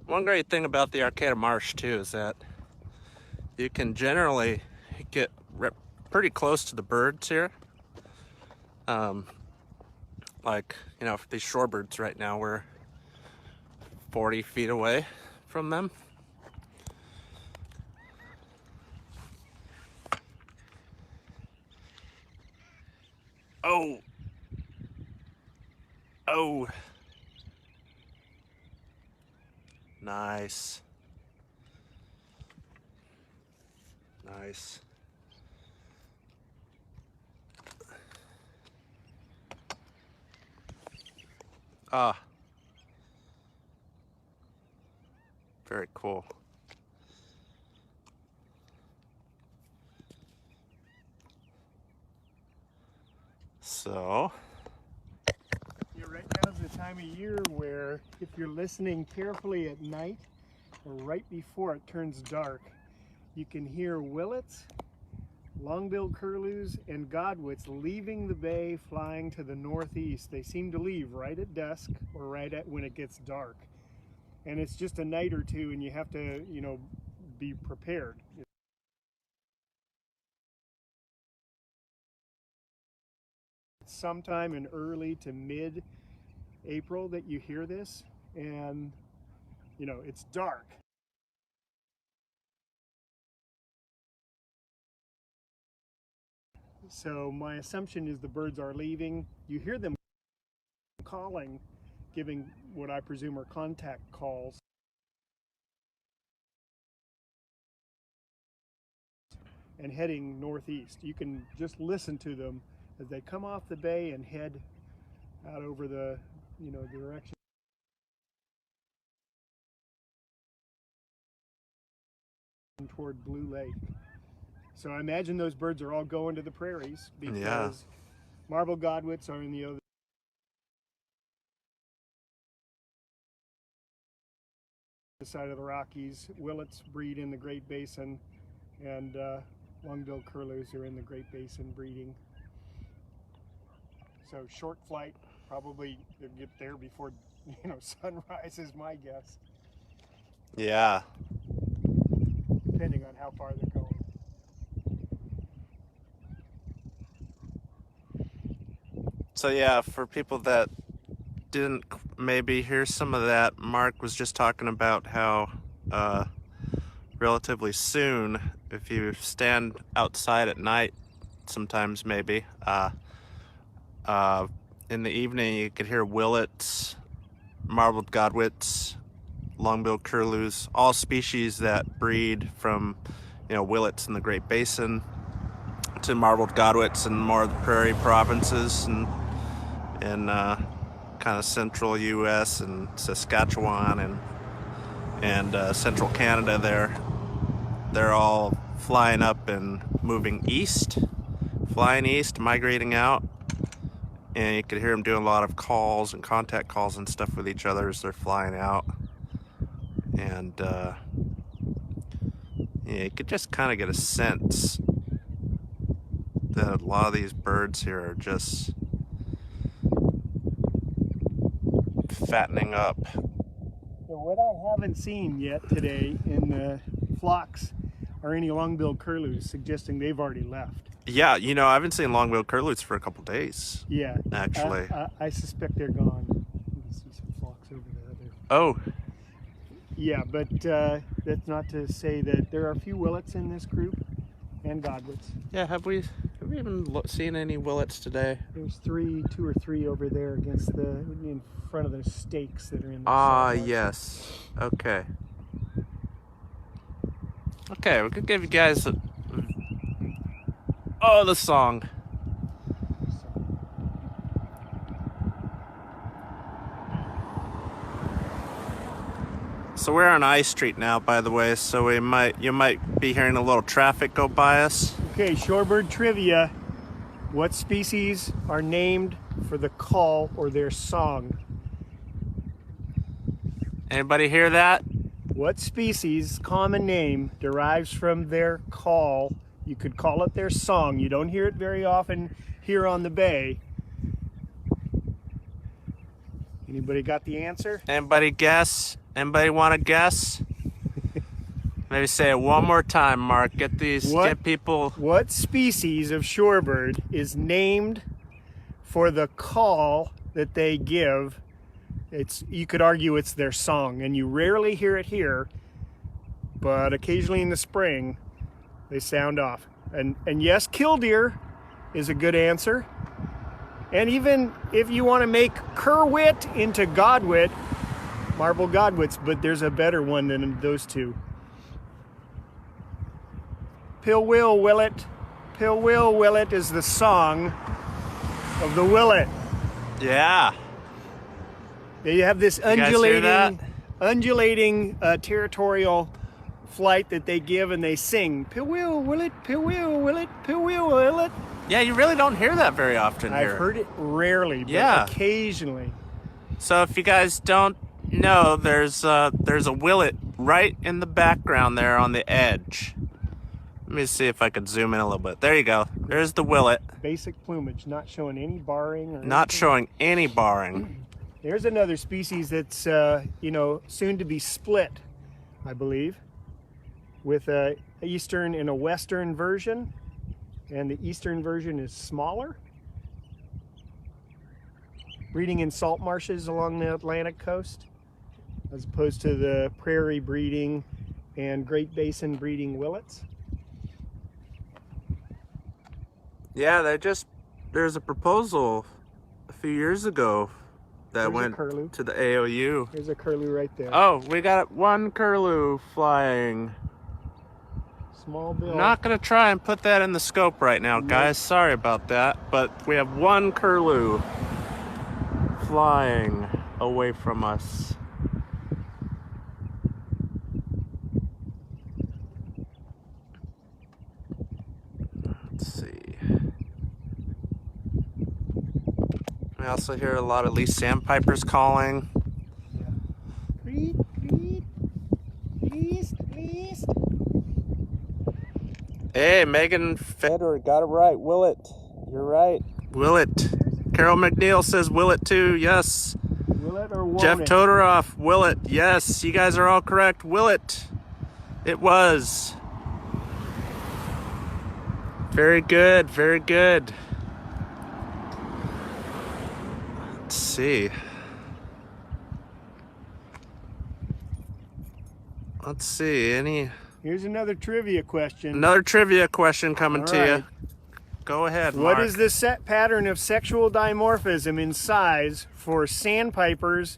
One great thing about the Arcata Marsh too is that you can generally get pretty close to the birds here. Like, you know, for these shorebirds right now, we're 40 feet away from them. Oh. Oh. Nice. Nice. Ah. Very cool. So. Yeah, right now is the time of year where if you're listening carefully at night or right before it turns dark, you can hear willets, long-billed curlews, and godwits leaving the bay, flying to the northeast. They seem to leave right at dusk or right at when it gets dark. And it's just a night or two, and you have to, you know, be prepared. Sometime in early to mid-April that you hear this, and, you know, it's dark. So my assumption is the birds are leaving. You hear them calling, giving what I presume are contact calls. And heading northeast. You can just listen to them as they come off the bay and head out over the, you know, direction toward Blue Lake. So I imagine those birds are all going to the prairies because marble godwits are in the other side of the Rockies. Willets breed in the Great Basin, and long-billed curlews are in the Great Basin breeding. So short flight, probably they'll get there before, you know, sunrise is my guess, Yeah. depending on how far they're going. So yeah, for people that didn't maybe hear some of that, Mark was just talking about how relatively soon, if you stand outside at night, sometimes maybe, in the evening you could hear willets, marbled godwits, long-billed curlews, all species that breed from, you know, willets in the Great Basin to marbled godwits in more of the prairie provinces and kind of central U.S. and Saskatchewan and central Canada. They're all flying up and moving east, flying east, migrating out, and you could hear them doing a lot of calls and contact calls and stuff with each other as they're flying out. And yeah, you could just kind of get a sense that a lot of these birds here are just fattening up. So what I haven't seen yet today in the flocks are any long-billed curlews, suggesting they've already left. Yeah, you know, I haven't seen long-billed curlews for a couple days. Yeah, Actually. I suspect they're gone. Oh, Yeah, but that's not to say that there are a few willets in this group and godwits. yeah. Have we even seen any willets today? There's two or three over there against in front of the stakes that are in the Ah, salt marsh. yes. Okay. Okay, we could give you guys the song. So we're on I Street now, by the way, so you might be hearing a little traffic go by us. Okay, shorebird trivia. What species are named for the call or their song? Anybody hear that? What species' common name derives from their call? You could call it their song. You don't hear it very often here on the bay. Anybody got the answer? Anybody guess? Anybody want to guess? Maybe say it one more time, Mark. Get people. What species of shorebird is named for the call that they give? You could argue it's their song, and you rarely hear it here, but occasionally in the spring they sound off. And yes, killdeer is a good answer. And even if you want to make curwit into godwit, marble godwits, but there's a better one than those two. Pill-will willet. Pill-will willet is the song of the willet. Yeah. They have this guys hear that? undulating territorial flight that they give, and they sing, pill-will willet, pill-will willet, pill-will willet. Yeah, you really don't hear that very often here. I've heard it rarely, but Yeah. occasionally. So if you guys don't know, there's a willet right in the background there on the edge. Let me see if I could zoom in a little bit. There you go. There's the willet. Basic plumage, not showing any barring. Or Not anything. showing any barring. There's another species that's soon to be split, I believe, with a eastern and a western version, and the eastern version is smaller, breeding in salt marshes along the Atlantic coast, as opposed to the prairie breeding and Great Basin breeding willets. Yeah, there's a proposal a few years ago that There's a went curlew. to the AOU. There's a curlew right there. Oh, we got one curlew flying. Small bill. Not gonna try and put that in the scope right now, guys. Sorry about that, but we have one curlew flying away from us. Let's see. We also hear a lot of sandpipers calling. Breed, please. Hey, Megan Feder got it right. Willet. You're right. Willet. Carol McNeil says Willet too. Yes. Willet or won't Jeff it? Todoroff. Willet. Yes. You guys are all correct. Willet. It was. Very good. Very good. Let's see. Let's see. Here's another trivia question. Another trivia question coming All to right. you. Go ahead, What Mark. is the set pattern of sexual dimorphism in size for sandpipers,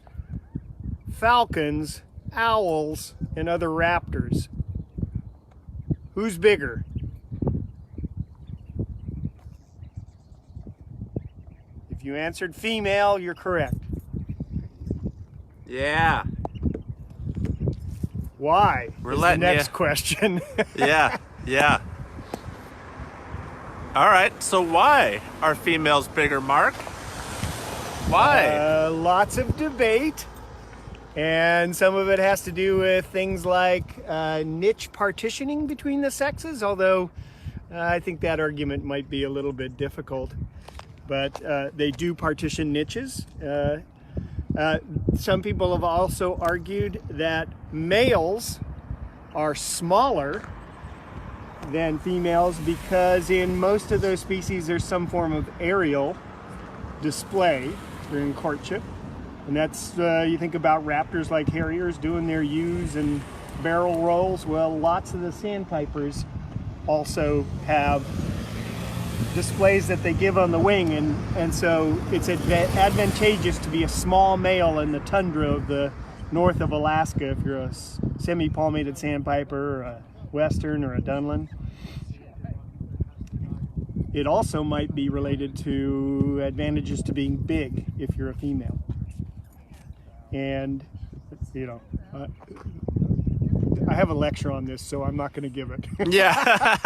falcons, owls, and other raptors? Who's bigger? If you answered female, you're correct. Yeah. Why? We're is the letting next ya. question. Yeah. Yeah. All right. So why are females bigger, Mark? Why? Lots of debate, and some of it has to do with things like niche partitioning between the sexes, although I think that argument might be a little bit difficult. But they do partition niches. Some people have also argued that males are smaller than females because in most of those species there's some form of aerial display during courtship, And that's, you think about raptors like harriers doing their U's and barrel rolls. Well, lots of the sandpipers also have displays that they give on the wing, and so it's advantageous to be a small male in the tundra of the north of Alaska if you're a semi-palmated sandpiper or a western or a Dunlin. It also might be related to advantages to being big if you're a female. And, you know, I have a lecture on this, so I'm not going to give it. Yeah.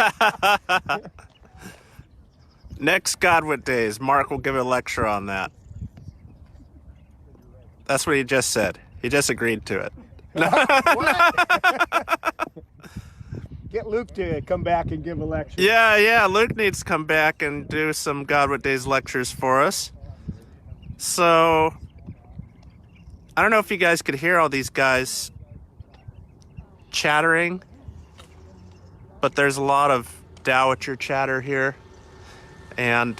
Next Godwit Days, Mark will give a lecture on that. That's what he just said. He just agreed to it. Get Luke to come back and give a lecture. Yeah, Luke needs to come back and do some Godwit Days lectures for us. So, I don't know if you guys could hear all these guys chattering, but there's a lot of Dowager chatter here. And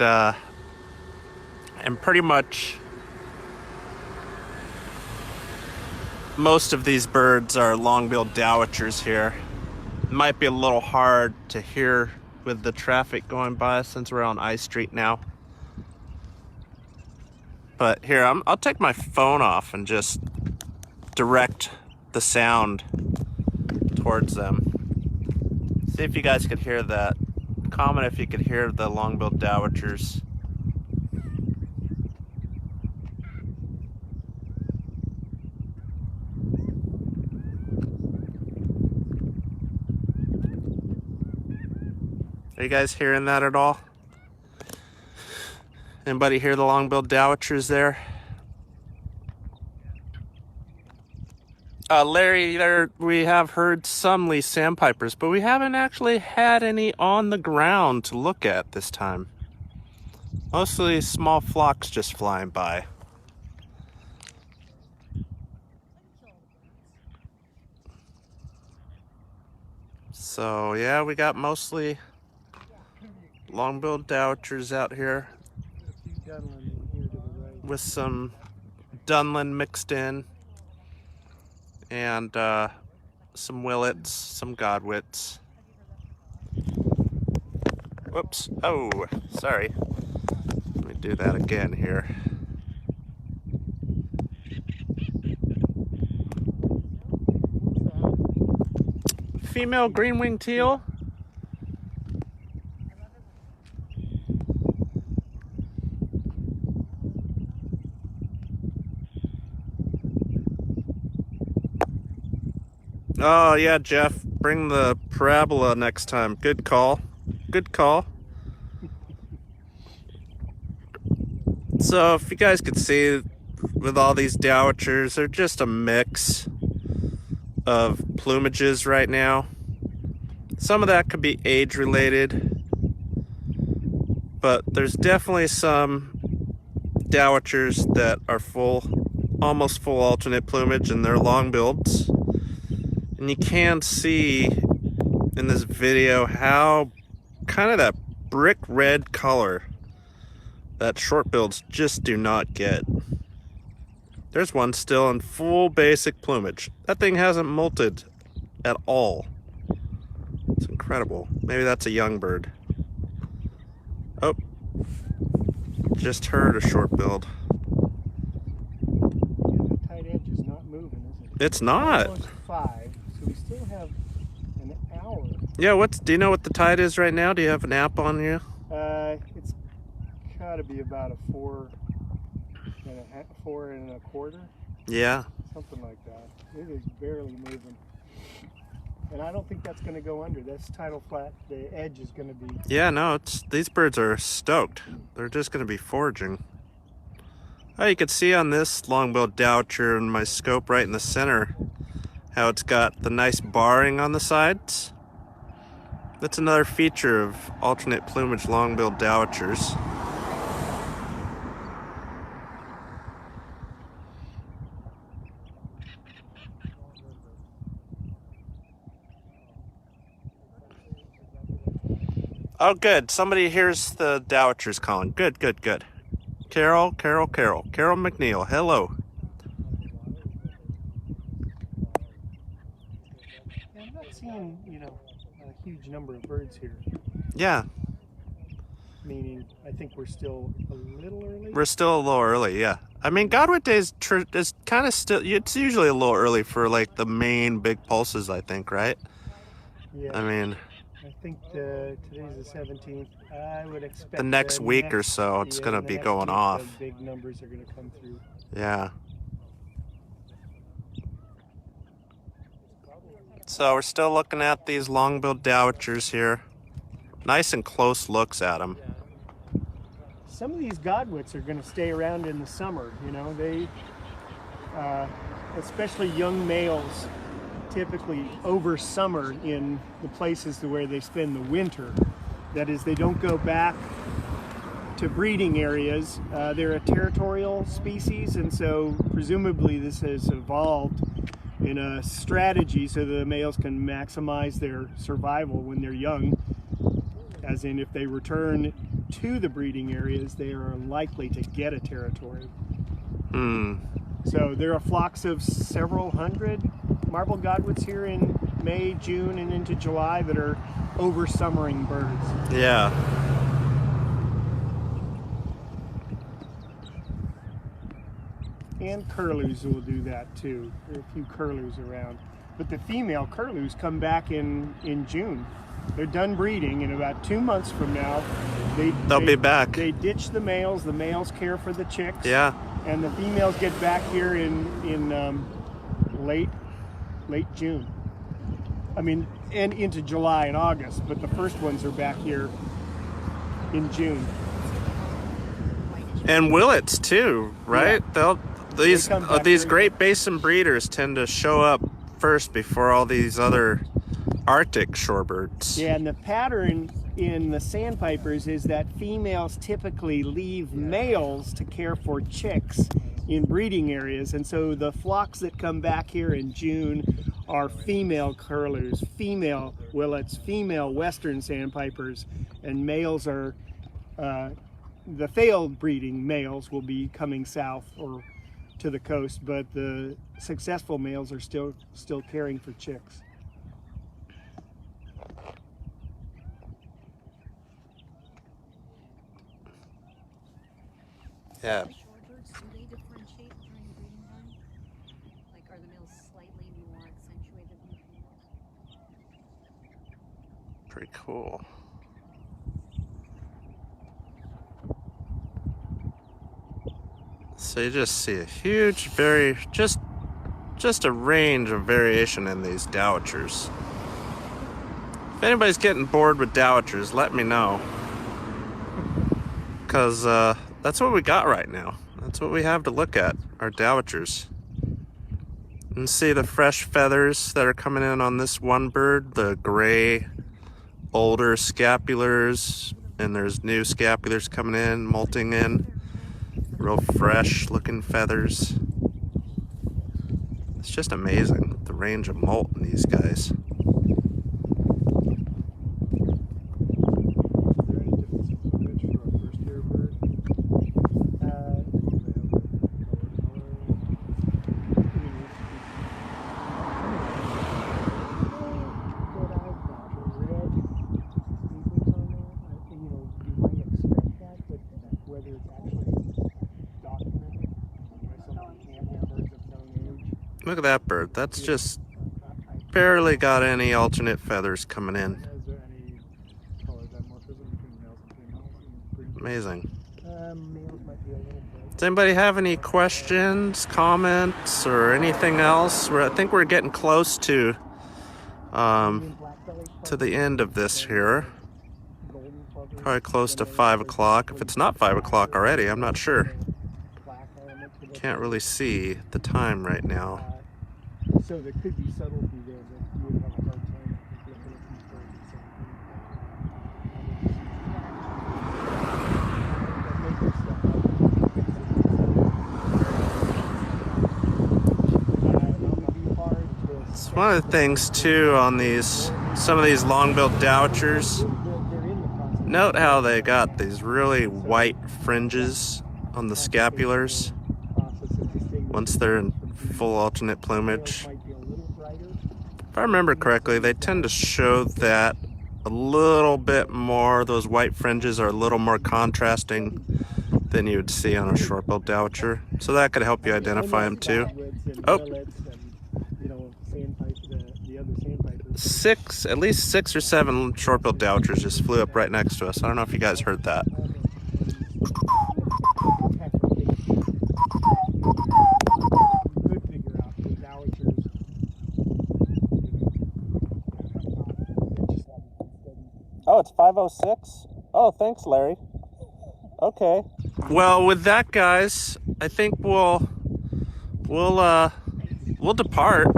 pretty much most of these birds are long-billed dowagers here. It might be a little hard to hear with the traffic going by since we're on I Street now. But here, I'll take my phone off and just direct the sound towards them. See if you guys could hear that. Comment if you could hear the long-billed dowagers. Are you guys hearing that at all? Anybody hear the long-billed dowagers there? Larry, we have heard some least sandpipers, but we haven't actually had any on the ground to look at this time. Mostly small flocks just flying by. So yeah, we got mostly long-billed dowagers out here with some Dunlin mixed in. And some willets, some godwits. Whoops. Oh, sorry. Let me do that again here. Female green-winged teal. Oh, yeah, Jeff. Bring the parabola next time. Good call. Good call. So, if you guys could see, with all these dowagers, they're just a mix of plumages right now. Some of that could be age-related, but there's definitely some dowagers that are almost full alternate plumage, and they're long-bills. And you can see in this video how kind of that brick red color that short-bills just do not get. There's one still in full basic plumage. That thing hasn't molted at all. It's incredible. Maybe that's a young bird. Oh, just heard a short-billed. The tight edge is not moving, is it? It's not. Almost 5. We still have an hour. Yeah, do you know what the tide is right now? Do you have an app on you? It's got to be about a 4 and a quarter. Yeah. Something like that. It is barely moving. And I don't think that's going to go under. That's tidal flat. The edge is going to be... Yeah, no, these birds are stoked. They're just going to be foraging. Oh, you can see on this long-billed dowager in my scope right in the center how it's got the nice barring on the sides. That's another feature of alternate plumage long-billed dowagers. Oh, good. Somebody hears the dowagers calling. Good, good, good. Carol McNeil, hello. seeing, you know, a huge number of birds here. Yeah, Meaning, I think we're still a little early. we're still a little early, yeah. I mean, Godwit Day is kind of still, it's usually a little early for like the main big pulses, I think, right? Yeah. I mean, I think today's the 17th. I would expect the next week or so, it's going to the be next going week, off. The big numbers are going to come through. Yeah. So we're still looking at these long-billed dowagers here. Nice and close looks at them. Some of these godwits are going to stay around in the summer. You know, they, especially young males, typically over summer in the places where they spend the winter. That is, they don't go back to breeding areas. They're a territorial species, and so presumably this has evolved in a strategy so the males can maximize their survival when they're young. As in, if they return to the breeding areas, they are likely to get a territory. So there are flocks of several hundred marble godwits here in May, June, and into July that are over summering birds. Yeah. And curlews will do that too. There are a few curlews around. But the female curlews come back in June. They're done breeding, and about 2 months from now, They'll be back. They ditch the males. The males care for the chicks. Yeah. And the females get back here in late June. I mean, and into July and August. But the first ones are back here in June. And willets too, right? Yeah. These come back these very- Great Basin breeders tend to show up first before all these other Arctic shorebirds. Yeah, and the pattern in the sandpipers is that females typically leave males to care for chicks in breeding areas, and so the flocks that come back here in June are female curlews, female willets, female western sandpipers, and males are the failed breeding males will be coming south or to the coast, but the successful males are still caring for chicks. Yeah. Shorebirds, do they differentiate during breeding time? Like, are the males slightly more accentuated than the females? Pretty cool. So you just see a huge, just a range of variation in these dowagers. If anybody's getting bored with dowagers, let me know. Because that's what we got right now. That's what we have to look at, our dowagers. And see the fresh feathers that are coming in on this one bird, the gray, older scapulars, and there's new scapulars coming in, molting in. Real fresh looking feathers. It's just amazing, the range of molt in these guys. Look at that bird. That's just barely got any alternate feathers coming in. Is there any color dimorphism between males and females? Amazing. Males might be a little bit. Does anybody have any questions, comments, or anything else? I think we're getting close to the end of this here. Probably close to 5 o'clock. If it's not 5 o'clock already, I'm not sure. Can't really see the time right now. So there could be subtlety there that you would have a hard time looking at these birds and saying, It's one of the things too on some of these long-billed dowagers. Note how they got these really white fringes on the scapulars once they're in full alternate plumage. If I remember correctly, they tend to show that a little bit more. Those white fringes are a little more contrasting than you would see on a short-billed dowager. So that could help you identify them too. Oh. At least six or seven short-billed dowagers just flew up right next to us. I don't know if you guys heard that. Oh, it's 5:06? Oh, thanks, Larry. Okay. Well, with that, guys, I think we'll depart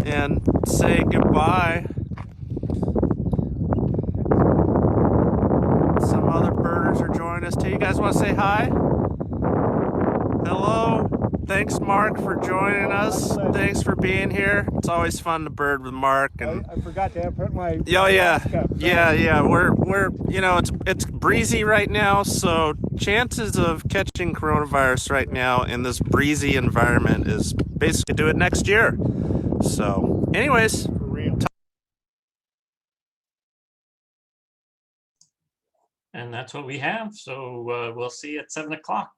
and say goodbye. Some other birders are joining us too. You guys want to say hi? Hello. Thanks, Mark, for joining us. Thanks for being here. It's always fun to bird with Mark. And I forgot to put my oh yeah, mask up. yeah. We're it's breezy right now, so chances of catching coronavirus right now in this breezy environment is basically do it next year. So, anyways. For real. And that's what we have. So we'll see you at 7 o'clock.